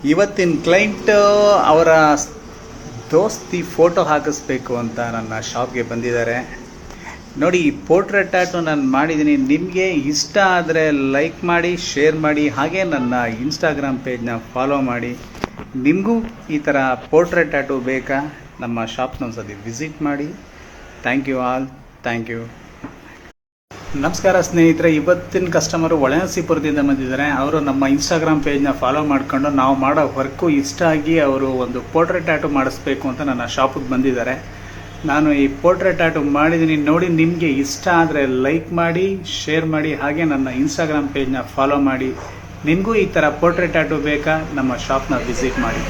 ಇವತ್ತಿನ ಕ್ಲೈಂಟ್ ಅವರ ದೋಸ್ತಿ ಫೋಟೋ ಹಾಕಿಸ್ಬೇಕು ಅಂತ ನನ್ನ ಶಾಪ್ಗೆ ಬಂದಿದ್ದಾರೆ. ನೋಡಿ, ಈ ಪೋರ್ಟ್ರೇಟ್ ಟ್ಯಾಟು ನಾನು ಮಾಡಿದ್ದೀನಿ. ನಿಮಗೆ ಇಷ್ಟ ಆದರೆ ಲೈಕ್ ಮಾಡಿ, ಶೇರ್ ಮಾಡಿ, ಹಾಗೆ ನನ್ನ ಇನ್ಸ್ಟಾಗ್ರಾಮ್ ಪೇಜ್ನ ಫಾಲೋ ಮಾಡಿ. ನಿಮಗೂ ಈ ಥರ ಪೋರ್ಟ್ರೇಟ್ ಟ್ಯಾಟು ಬೇಕಾ? ನಮ್ಮ ಶಾಪ್ನ ಒಂದ್ಸತಿ ವಿಸಿಟ್ ಮಾಡಿ. Thank you all. Thank you. ನಮಸ್ಕಾರ ಸ್ನೇಹಿತರೆ, ಇವತ್ತಿನ ಕಸ್ಟಮರು ಒಳನರಸೀಪುರದಿಂದ ಬಂದಿದ್ದಾರೆ. ಅವರು ನಮ್ಮ ಇನ್ಸ್ಟಾಗ್ರಾಮ್ ಪೇಜ್ನ ಫಾಲೋ ಮಾಡಿಕೊಂಡು ನಾವು ಮಾಡೋ ವರ್ಕು ಇಷ್ಟ ಆಗಿ ಅವರು ಒಂದು ಪೋರ್ಟ್ರೇಟ್ ಟ್ಯಾಟು ಮಾಡಿಸ್ಬೇಕು ಅಂತ ನನ್ನ ಶಾಪಿಗೆ ಬಂದಿದ್ದಾರೆ. ನಾನು ಈ ಪೋರ್ಟ್ರೇಟ್ ಟ್ಯಾಟು ಮಾಡಿದ್ದೀನಿ. ನೋಡಿ, ನಿಮಗೆ ಇಷ್ಟ ಆದರೆ ಲೈಕ್ ಮಾಡಿ, ಶೇರ್ ಮಾಡಿ, ಹಾಗೆ ನನ್ನ ಇನ್ಸ್ಟಾಗ್ರಾಮ್ ಪೇಜ್ನ ಫಾಲೋ ಮಾಡಿ. ನಿಮಗೂ ಈ ಥರ ಪೋರ್ಟ್ರೇಟ್ ಟ್ಯಾಟು ಬೇಕಾ? ನಮ್ಮ ಶಾಪ್ನ ವಿಸಿಟ್ ಮಾಡಿ.